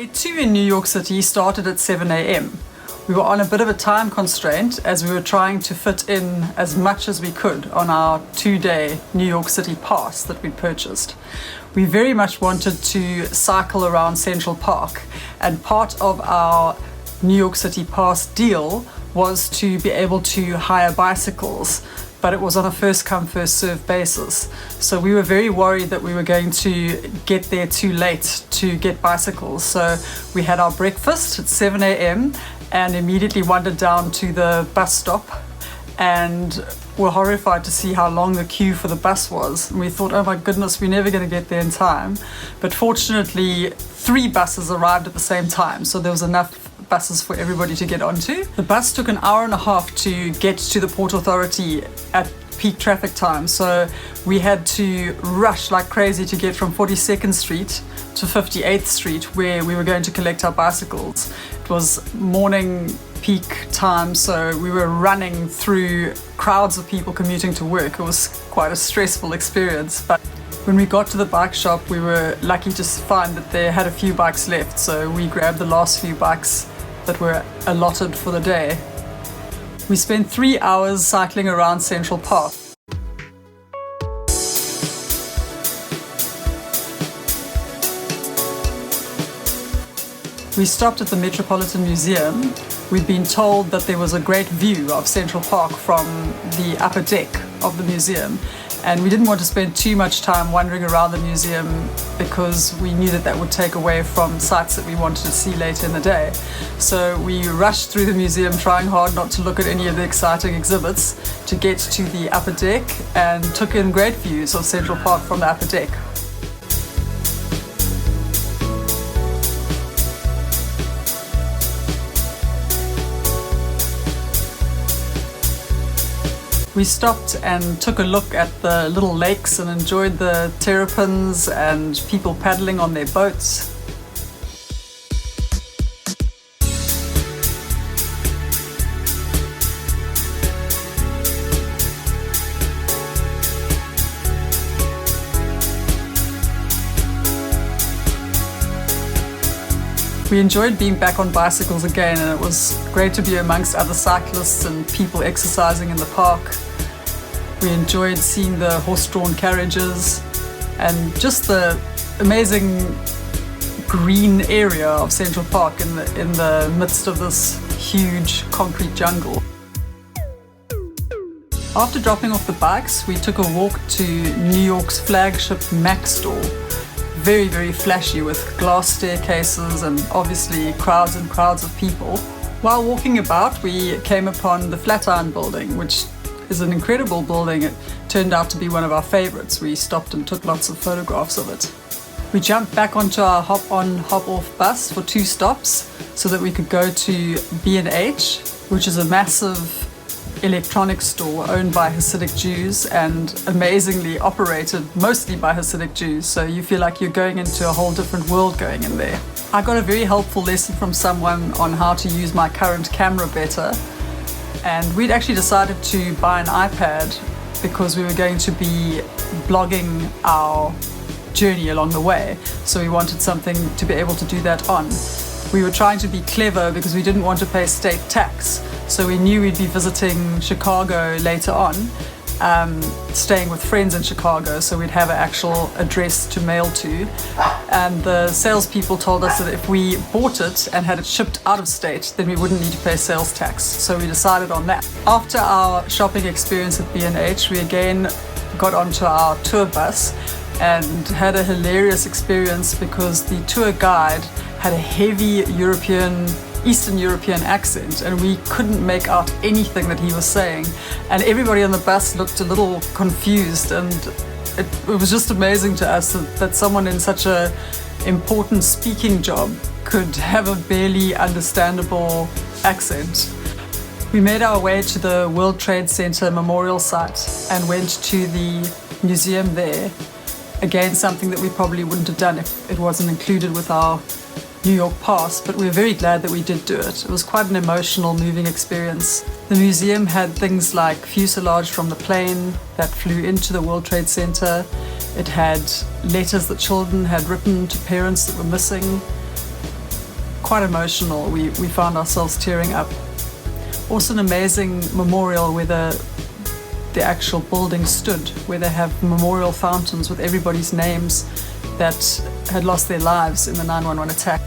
Day 2 in New York City started at 7 a.m. We were on a bit of a time constraint as we were trying to fit in as much as we could on our 2-day New York City pass that we'd purchased. We very much wanted to cycle around Central Park, and part of our New York City pass deal was to be able to hire bicycles, but it was on a first come first served basis. So we were very worried that we were going to get there too late to get bicycles. So we had our breakfast at 7 a.m. and immediately wandered down to the bus stop and were horrified to see how long the queue for the bus was. And we thought, oh my goodness, we're never going to get there in time. But fortunately, 3 buses arrived at the same time, so there was enough buses for everybody to get onto. The bus took an hour and a half to get to the Port Authority at peak traffic time, so we had to rush like crazy to get from 42nd Street to 58th Street where we were going to collect our bicycles. It was morning peak time, so we were running through crowds of people commuting to work. It was quite a stressful experience, but when we got to the bike shop, we were lucky to find that they had a few bikes left, so we grabbed the last few bikes that were allotted for the day. We spent 3 hours cycling around Central Park. We stopped at the Metropolitan Museum. We'd been told that there was a great view of Central Park from the upper deck of the museum, and we didn't want to spend too much time wandering around the museum because we knew that that would take away from sites that we wanted to see later in the day. So we rushed through the museum, trying hard not to look at any of the exciting exhibits, to get to the upper deck, and took in great views of Central Park from the upper deck. We stopped and took a look at the little lakes and enjoyed the terrapins and people paddling on their boats. We enjoyed being back on bicycles again, and it was great to be amongst other cyclists and people exercising in the park. We enjoyed seeing the horse-drawn carriages and just the amazing green area of Central Park in the midst of this huge concrete jungle. After dropping off the bikes, we took a walk to New York's flagship Mac store. Very, very flashy with glass staircases and obviously crowds and crowds of people. While walking about, we came upon the Flatiron Building, which is an incredible building. It turned out to be one of our favorites. We stopped and took lots of photographs of it. We jumped back onto our hop-on, hop-off bus for 2 stops so that we could go to B&H, which is a massive electronics store owned by Hasidic Jews and amazingly operated mostly by Hasidic Jews, so you feel like you're going into a whole different world going in there. I got a very helpful lesson from someone on how to use my current camera better, and we'd actually decided to buy an iPad because we were going to be blogging our journey along the way, so we wanted something to be able to do that on. We were trying to be clever because we didn't want to pay state tax, so we knew we'd be visiting Chicago later on, staying with friends in Chicago, so we'd have an actual address to mail to. And the salespeople told us that if we bought it and had it shipped out of state, then we wouldn't need to pay sales tax, so we decided on that. After our shopping experience at B&H, we again got onto our tour bus and had a hilarious experience because the tour guide had a heavy Eastern European accent, and we couldn't make out anything that he was saying, and everybody on the bus looked a little confused, and it was just amazing to us that someone in such a important speaking job could have a barely understandable accent. We made our way to the World Trade Center memorial site and went to the museum there. Again, something that we probably wouldn't have done if it wasn't included with our New York pass, but we're very glad that we did do it. It was quite an emotional, moving experience. The museum had things like fuselage from the plane that flew into the World Trade Center. It had letters that children had written to parents that were missing. quite emotional. We found ourselves tearing up. Also an amazing memorial where the actual building stood, where they have memorial fountains with everybody's names that had lost their lives in the 9/11 attack.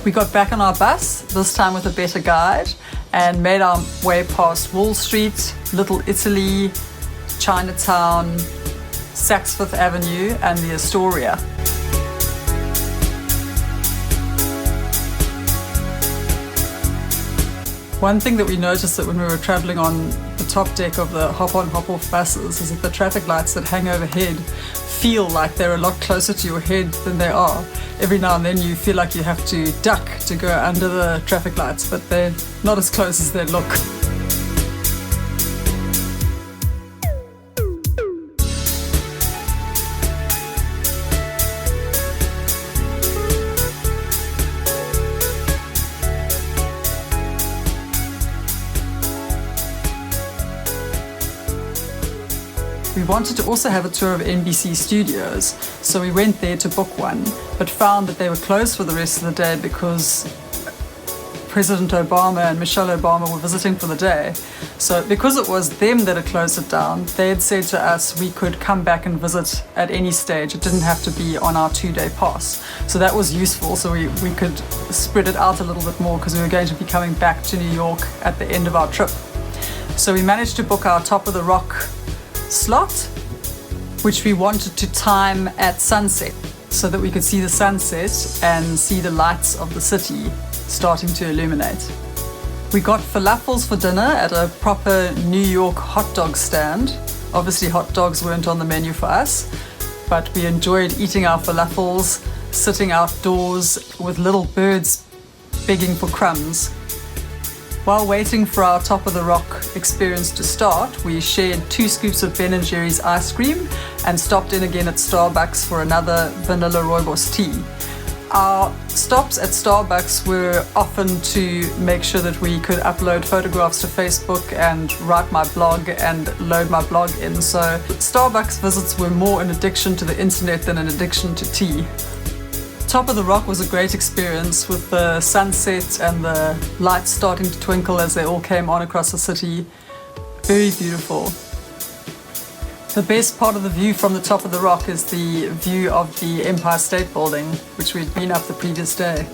We got back on our bus, this time with a better guide, and made our way past Wall Street, Little Italy, Chinatown, Saks Fifth Avenue, and the Astoria. One thing that we noticed that when we were traveling on the top deck of the hop-on, hop-off buses is that the traffic lights that hang overhead feel like they're a lot closer to your head than they are. Every now and then you feel like you have to duck to go under the traffic lights, but they're not as close as they look. We wanted to also have a tour of NBC Studios, so we went there to book one, but found that they were closed for the rest of the day because President Obama and Michelle Obama were visiting for the day. So because it was them that had closed it down, they had said to us we could come back and visit at any stage. It didn't have to be on our 2-day pass. So that was useful, so we could spread it out a little bit more because we were going to be coming back to New York at the end of our trip. So we managed to book our Top of the Rock slot, which we wanted to time at sunset so that we could see the sunset and see the lights of the city starting to illuminate. We got falafels for dinner at a proper New York hot dog stand. Obviously hot dogs weren't on the menu for us, but we enjoyed eating our falafels, sitting outdoors with little birds begging for crumbs. While waiting for our Top of the Rock experience to start, we shared 2 scoops of Ben & Jerry's ice cream and stopped in again at Starbucks for another vanilla rooibos tea. Our stops at Starbucks were often to make sure that we could upload photographs to Facebook and write my blog and load my blog in. So Starbucks visits were more an addiction to the internet than an addiction to tea. Top of the Rock was a great experience with the sunset and the lights starting to twinkle as they all came on across the city. Very beautiful. The best part of the view from the Top of the Rock is the view of the Empire State Building, which we'd been up the previous day.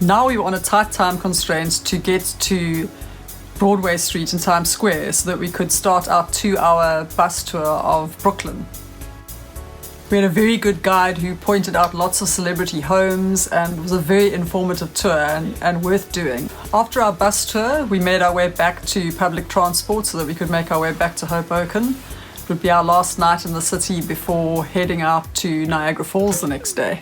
Now we were on a tight time constraint to get to Broadway Street in Times Square so that we could start our 2-hour bus tour of Brooklyn. We had a very good guide who pointed out lots of celebrity homes, and it was a very informative tour and worth doing. After our bus tour, we made our way back to public transport so that we could make our way back to Hoboken. It would be our last night in the city before heading out to Niagara Falls the next day.